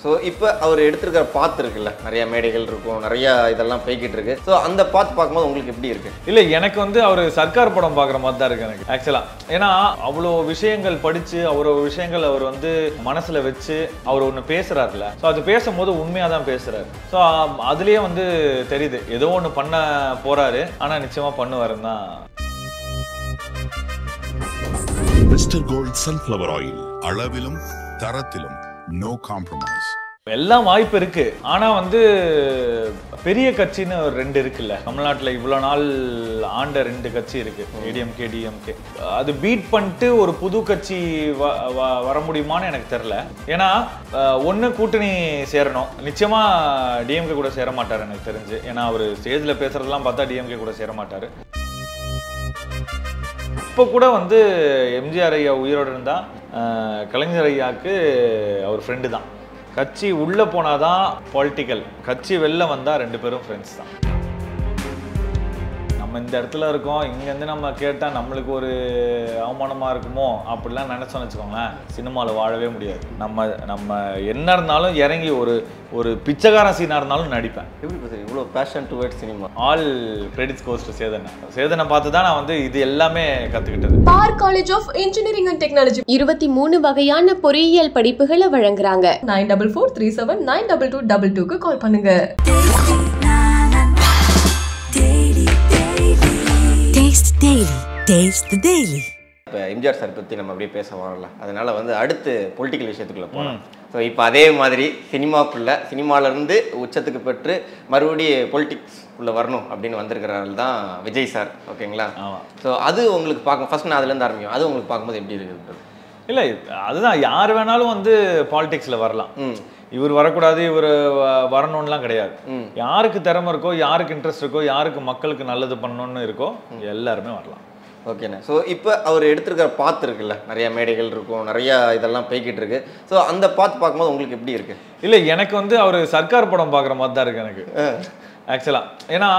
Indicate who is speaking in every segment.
Speaker 1: So இப்போ அவர் எடுத்துருக்கிற பாத்து இருக்குல்ல, நிறைய மேடைகள் இருக்கும், நிறைய இதெல்லாம் போய்கிட்டு இருக்கு. ஸோ அந்த பாத்து பார்க்கும்போது உங்களுக்கு எப்படி இருக்கு?
Speaker 2: இல்லை, எனக்கு வந்து அவர் சர்க்கார் படம் பார்க்குற மாதிரி தான் இருக்கு எனக்கு ஆக்சுவலாக. ஏன்னா அவ்வளோ விஷயங்கள் படித்து அவ்வளோ விஷயங்கள் அவர் வந்து மனசில் வச்சு அவர் ஒன்று பேசுகிறாருல. ஸோ அது பேசும்போது உண்மையாக தான் பேசுகிறாரு. ஸோ அதுலேயே வந்து தெரியுது ஏதோ ஒன்று பண்ண போகிறாரு, ஆனால் நிச்சயமாக பண்ணுவாருன்னு தான்.
Speaker 3: மிஸ்டர் கோல்ட் சன்ஃப்ளவர் ஆயில், அளவிலும் தரத்திலும் நோ காம்ப்ரமைஸ்.
Speaker 2: எல்லாம் வாய்ப்பு இருக்கு. ஆனா வந்து பெரிய கட்சின்னு ஒரு 2 இருக்குல்ல தமிழ்நாட்டில், இவ்வளோ நாள் ஆண்ட 2 கட்சி இருக்கு, ஏடிஎம்கே டிஎம்கே. அது பீட் பண்ணிட்டு ஒரு புது கட்சி வர முடியுமான்னு எனக்கு தெரியல. ஏன்னா ஒன்று கூட்டணி சேரணும், நிச்சயமா டிஎம்கே கூட சேர மாட்டார் எனக்கு தெரிஞ்சு. ஏன்னா அவர் ஸ்டேஜில் பேசுறதெல்லாம் பார்த்தா டிஎம்கே கூட சேர மாட்டார். இப்போ கூட வந்து எம்ஜிஆர் ஐயா உயிரோடு இருந்தால் கலைஞர் ஐயாவுக்கு அவர் ஃப்ரெண்டு தான். கட்சி உள்ளே போனாதான் பொலிட்டிக்கல், கட்சி வெளில வந்தால் 2 பேரும் ஃப்ரெண்ட்ஸ் தான். நம்ம இந்த இடத்துல இருக்கோம், இங்கேருந்து நம்ம கேட்டால் நம்மளுக்கு ஒரு அவமானமாக இருக்குமோ அப்படிலாம் நினச்சோன்னு வச்சுக்கோங்களேன், சினிமாவில் வாழவே முடியாது. நம்ம என்ன இருந்தாலும் இறங்கி ஒரு பிச்சைக்காரன் சீனாக இருந்தாலும் நடிப்பேன்.
Speaker 1: எப்படி பார்த்து இவ்வளோ passion towards cinema?
Speaker 2: All credits goes to சேதனை பார்த்து தான் நான் வந்து இது எல்லாமே கற்றுக்கிட்டது.
Speaker 4: For college of engineering and technology 23 வகையான பொறியியல் படிப்புகளை வழங்குறாங்க. 9443792222க்கு கால் பண்ணுங்க.
Speaker 1: இப்போ எம்ஜிஆர் சார் பற்றி நம்ம அப்படியே பேச வரல, அதனால வந்து அடுத்து பொலிட்டிக்கல் விஷயத்துக்குள்ளே போகலாம். ஸோ இப்போ அதே மாதிரி சினிமாவிலேருந்து உச்சத்துக்கு பெற்று மறுபடியும் பொலிட்டிக்ஸ் உள்ள வரணும் அப்படின்னு வந்திருக்கிறார்கள் தான் விஜய் சார். ஓகேங்களா? ஸோ அது உங்களுக்கு பார்க்க ஃபர்ஸ்ட் நான் அதுலேருந்து ஆரம்பிக்கும், அது உங்களுக்கு பார்க்கும்போது எப்படி இருக்குது?
Speaker 2: இல்லை, அதுதான், யார் வேணாலும் வந்து பாலிடிக்ஸில் வரலாம். இவர் வரக்கூடாது, இவர் வரணும்லாம் கிடையாது. யாருக்கு திறமை இருக்கோ, யாருக்கு இன்ட்ரெஸ்ட் இருக்கோ, யாருக்கு மக்களுக்கு நல்லது பண்ணணும்னு இருக்கோ எல்லாருமே வரலாம்.
Speaker 1: ஓகேண்ணே. ஸோ இப்போ அவர் எடுத்துருக்கிற பாத்து இருக்குல்ல, நிறைய மேடைகள் இருக்கும், நிறைய இதெல்லாம் போய்கிட்டு இருக்கு. ஸோ அந்த பாத்து பார்க்கும்போது உங்களுக்கு எப்படி இருக்கு?
Speaker 2: இல்லை, எனக்கு வந்து அவர் சர்க்கார் படம் பார்க்குற மாதிரி தான் இருக்கு எனக்கு ஆக்சுவலாக. ஏன்னா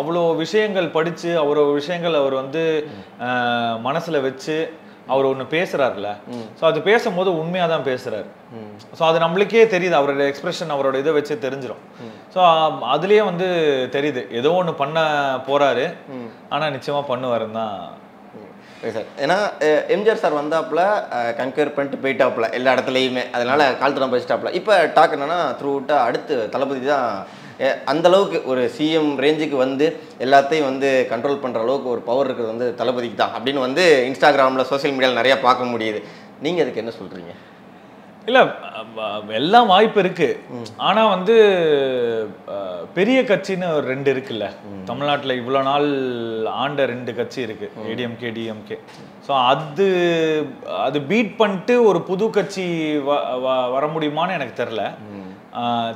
Speaker 2: அவ்வளோ விஷயங்கள் படித்து அவ்வளோ விஷயங்கள் அவர் வந்து மனசில் வச்சு அவர் ஒன்று பேசுகிறாருல. ஸோ அது பேசும்போது உண்மையாக தான் பேசுகிறாரு. ஸோ அது நம்மளுக்கே தெரியுது, அவரோட எக்ஸ்பிரஷன் அவரோட இதை வச்சு தெரிஞ்சிடும். ஸோ அதுலேயே வந்து தெரியுது ஏதோ ஒன்று பண்ண போகிறாரு, ஆனால் நிச்சயமாக பண்ணுவாருன்னு தான்.
Speaker 1: சார், ஏன்னா எம்ஜிஆர் சார் வந்தாப்புல கன்கர் பண்ணிட்டு போயிட்டாப்புல எல்லா இடத்துலையுமே, அதனால காலத்தில் வச்சுட்டாப்புல. இப்போ டாக் என்னன்னா த்ரூ அவுட்டாக அடுத்து தளபதி தான் அந்தளவுக்கு ஒரு சிஎம் ரேஞ்சுக்கு வந்து எல்லாத்தையும் வந்து கண்ட்ரோல் பண்ணுற அளவுக்கு ஒரு பவர் இருக்கிறது வந்து தளபதிக்கு தான் அப்படின்னு வந்து இன்ஸ்டாகிராமில் சோசியல் மீடியாவில் நிறையா பார்க்க முடியுது. நீங்கள் அதுக்கு என்ன சொல்கிறீங்க?
Speaker 2: இல்லை, எல்லாம் வாய்ப்பு இருக்கு. ஆனால் வந்து பெரிய கட்சின்னு ஒரு 2 இருக்குல்ல தமிழ்நாட்டில், இவ்வளோ நாள் ஆண்ட 2 கட்சி இருக்கு, ஏடிஎம்கே டிஎம்கே. ஸோ அது பீட் பண்ணிட்டு ஒரு புது கட்சி வர முடியுமான்னு எனக்கு தெரில.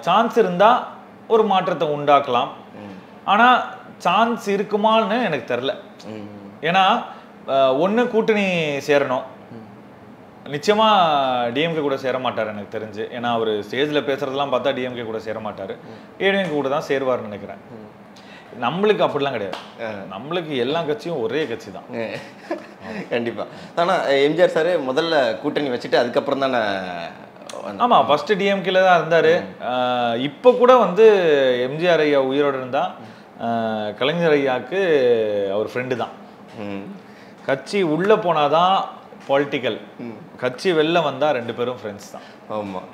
Speaker 2: சான்ஸ் இருந்தால் ஒரு மாற்றத்தை உண்டாக்கலாம், ஆனால் சான்ஸ் இருக்குமான்னு எனக்கு தெரில. ஏன்னா ஒன்று கூட்டணி சேரணும், நிச்சயமா டிஎம்கே கூட சேர மாட்டார் எனக்கு தெரிஞ்சு. ஏன்னா அவர் ஸ்டேஜில் பேசுறதெல்லாம் பார்த்தா டிஎம்கே கூட சேர மாட்டார், ஏடிஎம்கே கூட தான் சேருவார்னு நினைக்கிறேன். நம்மளுக்கு அப்படிலாம் கிடையாது, நம்மளுக்கு எல்லா கட்சியும் ஒரே கட்சி தான்.
Speaker 1: கண்டிப்பாக. ஆனால் எம்ஜிஆர் சார் முதல்ல கூட்டணி வச்சுட்டு அதுக்கப்புறம் தானே.
Speaker 2: ஆமாம், ஃபர்ஸ்ட் டிஎம்கேல தான் இருந்தார். இப்போ கூட வந்து எம்ஜிஆர் ஐயா உயிரோடு இருந்தால் கலைஞர் ஐயாவுக்கு அவர் ஃப்ரெண்டு தான். கட்சி உள்ளே போனாதான் பொலிட்டிக்கல், கட்சி வெளில வந்தால் 2 பேரும் ஃப்ரெண்ட்ஸ் தான்.
Speaker 1: ஆமாம்,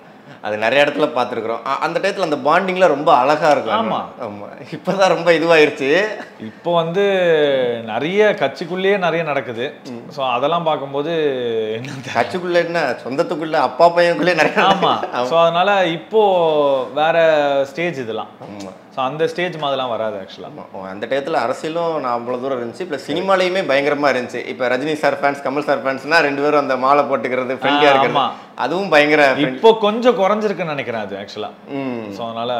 Speaker 1: அது நிறைய இடத்துல பார்த்துருக்குறோம். அந்த டயத்தில் அந்த பாண்டிங்லாம் ரொம்ப அழகாக இருக்கும்.
Speaker 2: ஆமாம்
Speaker 1: ஆமாம், இப்போ தான் ரொம்ப இதுவாயிருச்சு.
Speaker 2: இப்போ வந்து நிறைய கட்சிக்குள்ளேயே நிறைய நடக்குது. ஸோ அதெல்லாம் பார்க்கும்போது என்ன,
Speaker 1: கட்சிக்குள்ளே என்ன சொந்தத்துக்குள்ளே அப்பா பையனுக்குள்ளே நிறைய.
Speaker 2: ஆமாம், ஸோ அதனால இப்போ வேற ஸ்டேஜ் இதெல்லாம். ஆமாம், ஸோ அந்த ஸ்டேஜ் மாதிரிலாம் வராது ஆக்சுவலாக.
Speaker 1: அந்த டயத்தில் அரசியலும் நான் அவ்வளோ தூரம் இருந்துச்சு, ப்ளஸ் சினிமாலையுமே பயங்கரமாக இருந்துச்சு. இப்போ Rajini sir fans, Kamal sir ஃபேன்ஸ்னா 2 பேரும் அந்த மாலை போட்டுக்கிறது, ஃப்ரெண்டியாக இருக்கிறது, அதுவும் பயங்கர. இப்போ
Speaker 2: கொஞ்சம் குறைஞ்சிருக்குன்னு நினைக்கிறேன் அது ஆக்சுவலாக. ஸோ அதனால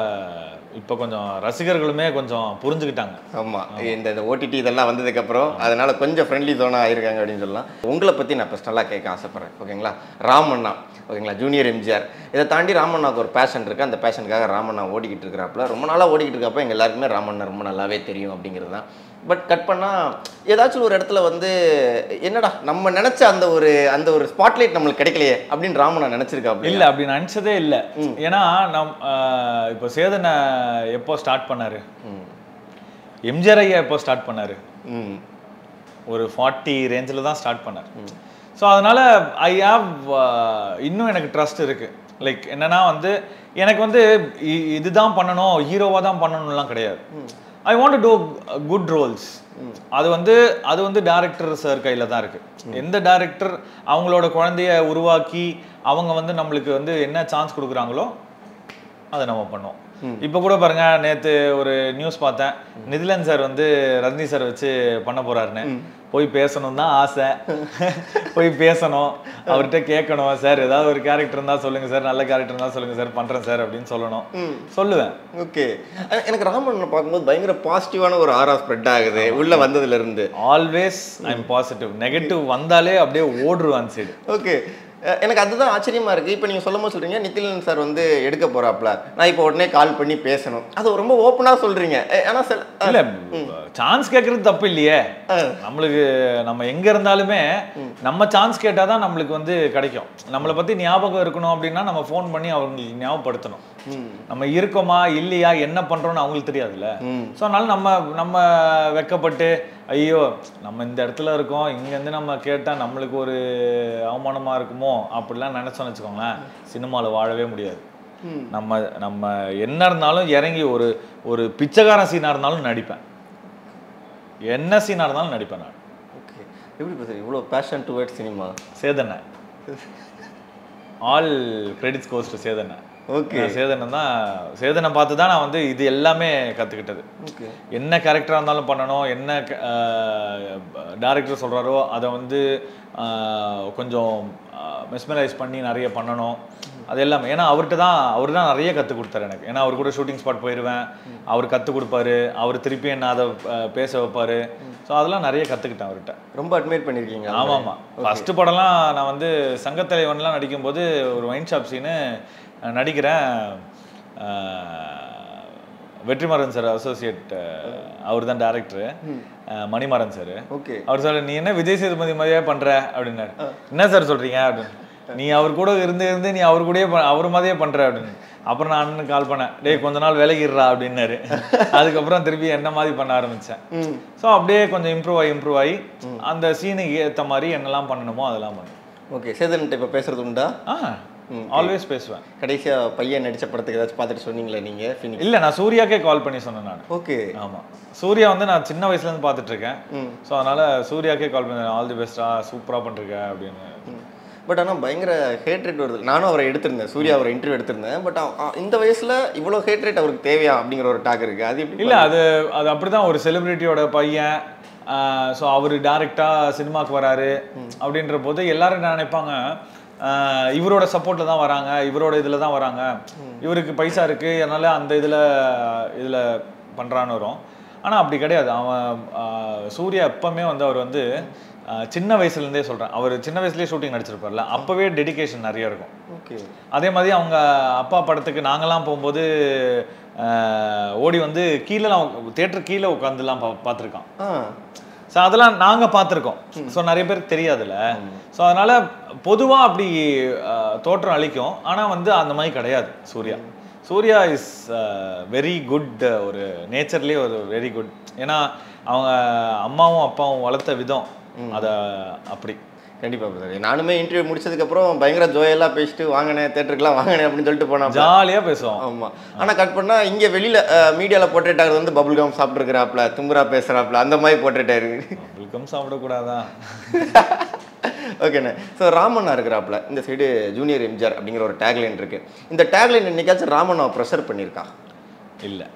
Speaker 2: இப்போ கொஞ்சம் ரசிகர்களுமே கொஞ்சம் புரிஞ்சுக்கிட்டாங்க.
Speaker 1: ஆமாம், இந்த ஓடிடி இதெல்லாம் வந்ததுக்கப்புறம் அதனால கொஞ்சம் ஃப்ரெண்ட்லி ஜோனாக ஆயிருக்காங்க அப்படின்னு சொல்லலாம். உங்களை பற்றி நான் ஃபஸ்ட் நல்லா கேட்க ஆசைப்பட்றேன். ஓகேங்களா? ராமண்ணா, ஓகேங்களா, ஜூனியர் எம்ஜிஆர். இதை தாண்டி ராமண்ணாவுக்கு ஒரு பேஷன் இருக்குது, அந்த பேஷனுக்காக ராமண்ணா ஓடிக்கிட்டு இருக்கிறாப்புல, ரொம்ப நாளாக ஓடிக்கிட்டு இருக்கப்போ எங்கள் எல்லாருக்குமே ராமண்ணா ரொம்ப நல்லாவே தெரியும் அப்படிங்கிறது தான். பட் கட் பண்ணால் ஏதாச்சும் ஒரு இடத்துல வந்து என்னடா நம்ம நினச்ச அந்த ஒரு ஸ்பாட்லைட் நம்மளுக்கு கிடைக்கலையே அப்படின்னு ராமன் நான் நினச்சிருக்கேன்.
Speaker 2: இல்லை அப்படி நினச்சதே இல்லை. ஏன்னா இப்போ சேதனை எப்போ ஸ்டார்ட் பண்ணாரு, எம்ஜிஆர் ஐயா எப்போ ஸ்டார்ட் பண்ணாரு, ஒரு 40 ரேஞ்சில் தான் ஸ்டார்ட் பண்ணார். ஸோ அதனால் ஐ ஹாவ் இன்னும் எனக்கு ட்ரஸ்ட் இருக்குது. லைக் என்னன்னா வந்து எனக்கு வந்து இதுதான் பண்ணணும், ஹீரோவாக தான் பண்ணணும்லாம் கிடையாது. I want to do good roles. அது வந்து டேரக்டர் சார் கையில் தான் இருக்குது. எந்த டேரக்டர் அவங்களோட குழந்தைய உருவாக்கி அவங்க வந்து நம்மளுக்கு வந்து என்ன சான்ஸ் கொடுக்குறாங்களோ அதை நம்ம பண்ணுவோம். இப்போ கூட பாருங்க, நேற்று ஒரு நியூஸ் பார்த்தேன், நிதிலன் சார் வந்து ரஜினி சார் வச்சு பண்ண போறாருன்னு. போய் பேசணும் தான் ஆசை, போய் பேசணும், அவர்கிட்ட கேட்கணும், சார் ஏதாவது ஒரு கேரக்டர் இருந்தால் சொல்லுங்க சார், நல்ல கேரக்டர் இருந்தால் சொல்லுங்க சார், பண்றேன் சார் அப்படின்னு சொல்லணும். சொல்லுவேன்.
Speaker 1: ஓகே, எனக்கு ராமன் பார்க்கும்போது பயங்கர பாசிட்டிவான ஒரு ஆரா ஸ்ப்ரெட் ஆகுது உள்ள வந்ததுல இருந்து.
Speaker 2: Always I am positive. Negative வந்தாலே அப்படியே ஓடுருவான் சைடு.
Speaker 1: ஓகே, எனக்கு அதுதான் ஆச்சரியமா இருக்கு. இப்போ நீங்கள் சொல்லும் போது சொல்றீங்க நிதிலன் சார் வந்து எடுக்க போறாப்ல, நான் இப்போ உடனே கால் பண்ணி பேசணும், அது ரொம்ப ஓப்பனாக சொல்றீங்க. ஆனால்
Speaker 2: இல்ல சான்ஸ் கேட்கறது தப்பு இல்லையே. நம்மளுக்கு நம்ம எங்க இருந்தாலுமே நம்ம சான்ஸ் கேட்டாதான் நம்மளுக்கு வந்து கிடைக்கும். நம்மளை பத்தி ஞாபகம் இருக்கணும் அப்படின்னா நம்ம ஃபோன் பண்ணி அவங்களுக்கு ஞாபகப்படுத்தணும். நம்ம இருக்கோமா இல்லையா என்ன பண்றோம்னு அவங்களுக்கு தெரியாதுல்ல. ஸோ அதனால நம்ம வெக்கப்பட்டு ஐயோ நம்ம இந்த இடத்துல இருக்கோம், இங்கேருந்து நம்ம கேட்டால் நம்மளுக்கு ஒரு அவமானமாக இருக்குமோ அப்படிலாம் நினச்சோன்னு வச்சுக்கோங்களேன், சினிமாவில் வாழவே முடியாது. நம்ம என்ன இருந்தாலும் இறங்கி ஒரு பிச்சைக்காரன் சீனாக இருந்தாலும் நடிப்பேன், என்ன சீனாக இருந்தாலும் நடிப்பேன் நான்.
Speaker 1: ஓகே, எப்படி பேசுறீங்க இவ்வளோ பேஷன் டுவர்ட்ஸ் சினிமா?
Speaker 2: சேதனை, ஆல் கிரெடிட்ஸ் கோஸ் டு சேதனை.
Speaker 1: ஓகே,
Speaker 2: சேதனை பார்த்து தான் நான் வந்து இது எல்லாமே கற்றுக்கிட்டது. என்ன கேரக்டராக இருந்தாலும் பண்ணணும், என்ன டைரக்டர் சொல்கிறாரோ அதை வந்து கொஞ்சம் மெஸ்மரைஸ் பண்ணி நிறைய பண்ணணும், அது எல்லாமே. ஏன்னா அவர் தான் நிறைய கற்றுக் கொடுத்தாரு எனக்கு. ஏன்னா அவர் கூட ஷூட்டிங் ஸ்பாட் போயிடுவேன், அவர் கற்றுக் கொடுப்பாரு, அவர் திருப்பி என்ன அதை பேச வைப்பார். ஸோ அதெல்லாம் நிறைய கற்றுக்கிட்டேன் அவர்கிட்ட.
Speaker 1: ரொம்ப அட்மையர் பண்ணியிருக்கீங்க.
Speaker 2: ஆமாம், ஃபஸ்ட்டு படம்லாம் நான் வந்து சங்கத்தலைவன்லாம் நடிக்கும்போது ஒரு ஒயின் ஷாப் சீனு நடிக்கிறேன். வெற்றிமாறன் சார் அசோசியேட், அவர் தான் டேரக்டரு, மணிமாறன் சார்.
Speaker 1: ஓகே, அவர்
Speaker 2: சார் நீ என்ன விஜய் சேதுபதி மாதிரியே பண்ற அப்படின்னாரு. என்ன சார் சொல்றீங்க அப்படின்னு. நீ அவர் கூட இருந்து நீ அவர் கூடயே அவர் மாதிரியே பண்ற அப்படின்னு. அப்புறம் நான் அண்ணனுக்கு கால் பண்ணேன், டேய் கொஞ்ச நாள் விலகிடுறா அப்படின்னாரு. அதுக்கப்புறம் திருப்பி என்ன மாதிரி பண்ண ஆரம்பிச்சேன். ஸோ அப்படியே கொஞ்சம் இம்ப்ரூவ் ஆகி அந்த சீனுக்கு ஏற்ற மாதிரி என்னெல்லாம் பண்ணணுமோ அதெல்லாம் பண்ணேன்.
Speaker 1: ஓகே, சேதன்கிட்ட இப்போ பேசுறது உண்டா?
Speaker 2: ஆல்வேஸ் பேசுவேன்.
Speaker 1: கடைசியா பையன் நடிச்ச படத்துக்கு ஏதாச்சும் பார்த்துட்டு சொன்னீங்களா நீங்க?
Speaker 2: இல்ல, நான் சூர்யாக்கே கால் பண்ணி சொன்னேன் நான்.
Speaker 1: ஓகே,
Speaker 2: ஆமா, சூர்யா வந்து நான் சின்ன வயசுல இருந்து பார்த்துட்டு இருக்கேன். ஸோ அதனால சூர்யாக்கே கால் பண்ணேன், ஆல் தி பெஸ்டா, சூப்பரா பண்ணிருக்க அப்படின்னு.
Speaker 1: பட் ஆனால் பயங்கர ஹேட்ரேட் வருது. நானும் அவரை எடுத்திருந்தேன், சூர்யா அவரை இன்டர்வியூ எடுத்திருந்தேன். பட் இந்த வயசுல இவ்வளோ ஹேட்ரேட் அவருக்கு தேவையா அப்படிங்கிற ஒரு டாக் இருக்கு. அது எப்படி?
Speaker 2: இல்லை, அது அப்படிதான், ஒரு செலிபிரிட்டியோட பையன். ஸோ அவர் டைரக்டாக சினிமாவுக்கு வராரு அப்படின்ற போது எல்லாரும் என்ன நினைப்பாங்க, இவரோட சப்போர்ட்டில் தான் வராங்க, இவரோட இதில் தான் வராங்க, இவருக்கு பைசா இருக்குது அதனால அந்த இதில் பண்ணுறான்னு வரும். ஆனால் அப்படி கிடையாது. அவன் சூர்யா எப்பவுமே வந்து அவர் வந்து சின்ன வயசுலேருந்தே சொல்கிறேன், அவர் சின்ன வயசுலேயே ஷூட்டிங் நடிச்சிருப்பார்ல, அப்போவே டெடிகேஷன் நிறைய இருக்கும்.
Speaker 1: ஓகே, அதே
Speaker 2: மாதிரி அவங்க அப்பா படத்துக்கு நாங்கள்லாம் போகும்போது ஓடி வந்து கீழேலாம் தியேட்டர் கீழே உட்காந்துலாம் பார்த்துருக்கான். ஸோ அதெல்லாம் நாங்கள் பார்த்துருக்கோம். ஸோ நிறைய பேருக்கு தெரியாதுல்ல. ஸோ அதனால் பொதுவாக அப்படி தோற்றம் அளிக்கும். ஆனால் வந்து அந்த மாதிரி கிடையாது. சூர்யா இஸ் வெரி குட், ஒரு நேச்சர்லேயே ஒரு வெரி குட். ஏன்னா அவங்க அம்மாவும் அப்பாவும் வளர்த்த விதம் அதை அப்படி.
Speaker 1: கண்டிப்பாக சார், நானுமே இன்டர்வியூ முடிச்சதுக்கப்புறம் பயங்கர ஜோயெல்லாம் பேசிட்டு வாங்கினேன், தேட்டருக்குலாம் வாங்கினேன் அப்படின்னு சொல்லிட்டு போனோம்,
Speaker 2: ஜாலியாக பேசுவோம்.
Speaker 1: ஆமாம், ஆனால் கட் பண்ணால் இங்கே வெளியில் மீடியாவில் போர்ட்ரேட் ஆகுது வந்து பபுள் கம் சாப்பிட்ருக்கிறாப்ல, தும்புரா பேசுகிறாப்ல, அந்த மாதிரி போர்ட்ரேட் ஆயிருக்கு.
Speaker 2: பபுள் கம் சாப்பிடக்கூடாதா?
Speaker 1: ஓகேண்ணே. ஸோ ராமண்ணா இருக்கிறாப்ல, இந்த சைடு ஜூனியர் எம்ஜிஆர் அப்படிங்கிற ஒரு டேக்லைன் இருக்கு. இந்த டேக்லைன் என்னைக்காச்சும் ராமண்ணா ப்ரெஷர் பண்ணியிருக்கா?
Speaker 2: இல்லை,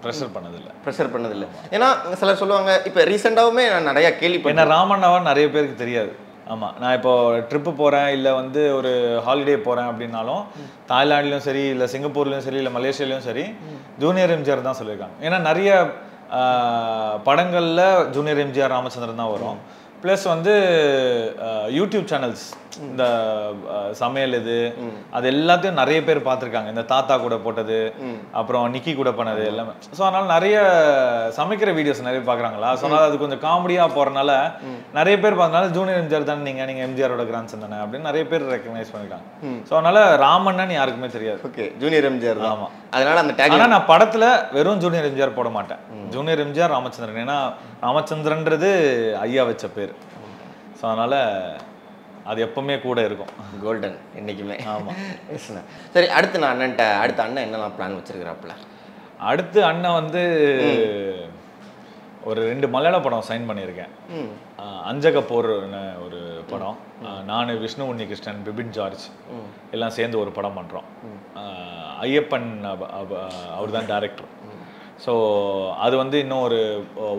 Speaker 2: ப்ரெஷர் பண்ணதில்லை.
Speaker 1: ஏன்னா சிலர் சொல்லுவாங்க, இப்போ ரீசெண்டாகவுமே நான் நிறையா கேள்விப்பட்டேன்,
Speaker 2: ஏன்னா ராமண்ணாவா நிறைய பேருக்கு தெரியாது. ஆமாம், நான் இப்போ ட்ரிப்பு போகிறேன், இல்லை வந்து ஒரு ஹாலிடே போகிறேன் அப்படின்னாலும் தாய்லாண்ட்லேயும் சரி, இல்லை சிங்கப்பூர்லேயும் சரி, இல்லை மலேசியாலையும் சரி, ஜூனியர் எம்ஜிஆர் தான் சொல்லியிருக்காங்க. ஏன்னா நிறைய படங்களில் ஜூனியர் எம்ஜிஆர் ராமச்சந்திரன் தான் வரும். ப்ளஸ் வந்து யூடியூப் சேனல்ஸ் இந்த சமையல் இது அது எல்லாத்தையும் நிறைய பேர் பார்த்துருக்காங்க. இந்த தாத்தா கூட போட்டது, அப்புறம் நிக்கி கூட பண்ணது எல்லாமே. ஸோ அதனால நிறைய சமைக்கிற வீடியோஸ் நிறைய பார்க்குறாங்களா. ஸோ அதனால அது கொஞ்சம் காமெடியாக போகிறனால நிறைய பேர் பார்த்தனால ஜூனியர் எம்ஜிஆர் தானே நீங்கள் எம்ஜிஆரோட கிராண்ட்சன் தானே அப்படின்னு நிறைய பேர் ரெக்கக்னைஸ் பண்ணிருக்காங்க. ஸோ அதனால ராமண்ணன் யாருக்குமே தெரியாது.
Speaker 1: Okay, junior MGR.
Speaker 2: ஆமா,
Speaker 1: அதனால அந்த டேக்.
Speaker 2: ஆனால் நான் படத்துல வெறும் ஜூனியர் எம்ஜிஆர் போட மாட்டேன். ஜூனியர் எம்ஜிஆர் ராமச்சந்திரன். ஏன்னா ராமச்சந்திரன்றது ஐயா வச்ச பேர். ஸோ அதனால அது எப்பவுமே கூட இருக்கும்.
Speaker 1: கோல்டன் என்னைக்குமே.
Speaker 2: ஆமாம்.
Speaker 1: சரி, அடுத்து நான் அடுத்த அண்ணன் என்னெல்லாம் பிளான் வச்சிருக்கிறாப்புல?
Speaker 2: அடுத்து அண்ணன் வந்து ஒரு 2 மலையாள படம் சைன் பண்ணியிருக்கேன். அஞ்சகப்போர்னு ஒரு படம். நான் விஷ்ணு உன்னிகிருஷ்ணன், பிபின் ஜார்ஜ் எல்லாம் சேர்ந்து ஒரு படம் பண்ணுறோம். ஐயப்பன் அவர் தான் டைரக்டர். ஸோ அது வந்து இன்னும்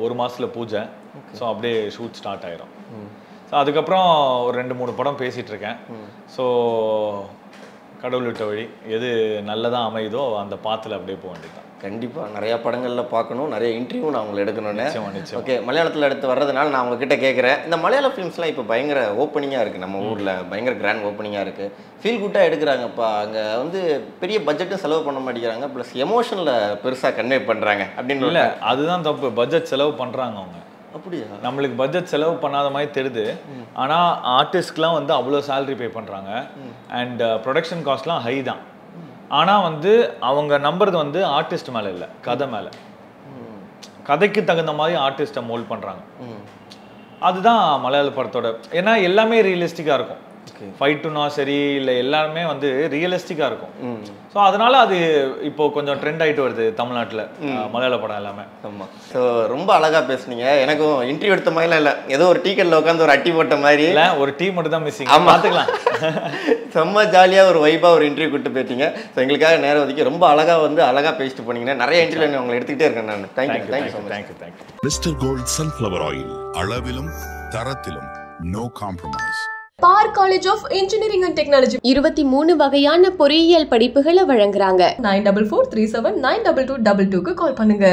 Speaker 2: ஒரு மாதத்தில் பூஜை. ஸோ அப்படியே ஷூட் ஸ்டார்ட் ஆயிரும். ஸோ அதுக்கப்புறம் ஒரு 2-3 படம் பேசிகிட்டு இருக்கேன். ஸோ கடவுள் விட்ட வழி எது நல்லதாக அமையுதோ அந்த பாத்தில் அப்படியே போக வேண்டியது தான்.
Speaker 1: கண்டிப்பாக நிறையா படங்களில் பார்க்கணும், நிறைய இன்டர்வியூ நான் உங்களை எடுக்கணும்னு.
Speaker 2: நிச்சயம்.
Speaker 1: ஓகே, மலையாளத்தில் எடுத்து வர்றதுனால நான் உங்ககிட்ட கேட்குறேன். இந்த மலையாள ஃபிலிம்ஸ்லாம் இப்போ பயங்கர ஓப்பனிங்காக இருக்குது. நம்ம ஊரில் பயங்கர கிராண்ட் ஓப்பனிங்காக இருக்குது. ஃபீல் குட்டாக எடுக்கிறாங்கப்பா. அங்கே வந்து பெரிய பட்ஜெட்டும் செலவு பண்ண மாட்டேங்கிறாங்க, ப்ளஸ் எமோஷனில் பெருசாக கன்வே பண்ணுறாங்க அப்படின்னு.
Speaker 2: இல்லை, அதுதான் தப்பு. பட்ஜெட் செலவு பண்ணுறாங்க அவங்க.
Speaker 1: அப்படியா?
Speaker 2: நம்மளுக்கு பட்ஜெட் செலவு பண்ணாத மாதிரி தெரியுது. ஆனால் ஆர்டிஸ்ட்லாம் வந்து அவ்வளோ சேலரி பே பண்ணுறாங்க. அண்ட் ப்ரொடக்ஷன் காஸ்ட்லாம் ஹை தான். ஆனால் வந்து அவங்க நம்புறது வந்து ஆர்டிஸ்ட் மேலே இல்லை, கதை மேலே. கதைக்கு தகுந்த மாதிரி ஆர்டிஸ்ட்டை மோல்ட் பண்ணுறாங்க. அதுதான் மலையாள படத்தோட. ஏன்னா எல்லாமே ரியலிஸ்டிக்காக இருக்கும். ஃபைட்டுனா சரி இல்லை, எல்லாருமே வந்து ரியலிஸ்டிக்காக இருக்கும். ஸோ அதனால அது இப்போ கொஞ்சம் ட்ரெண்ட் ஆகிட்டு வருது தமிழ்நாட்டில் மலையாள படம் எல்லாமே.
Speaker 1: ஆமாம். ஸோ ரொம்ப அழகாக பேசுனீங்க. எனக்கும் இன்டர்வியூ எடுத்த மாதிரிலாம் இல்லை, ஏதோ ஒரு டீக்கெட்டில் உட்காந்து ஒரு அட்டி போட்ட மாதிரி.
Speaker 2: இல்லை, ஒரு டீ மட்டும் தான் மிஸ்ஸிங். பார்த்துக்கலாம்.
Speaker 1: செம்ம ஜாலியாக ஒரு வைப்பாக ஒரு இன்டர்வியூ கூப்பிட்டு போயிட்டீங்க. ஸோ எங்களுக்காக நேரம் ஒதுக்கி ரொம்ப அழகாக பேசிட்டு போனீங்கன்னா நிறைய இன்டர்வியூ உங்களை எடுத்துக்கிட்டே இருக்கேன் நான். Thank you so much.
Speaker 3: Mister gold sunflower oil, அளவிலும் தரத்திலும் no compromise.
Speaker 4: For college of engineering and technology 23 வகையான பொறியியல் படிப்புகளை வழங்குறாங்க. 9443799222 கால் பண்ணுங்க.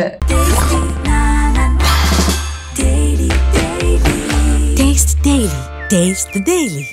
Speaker 5: Taste the Daily.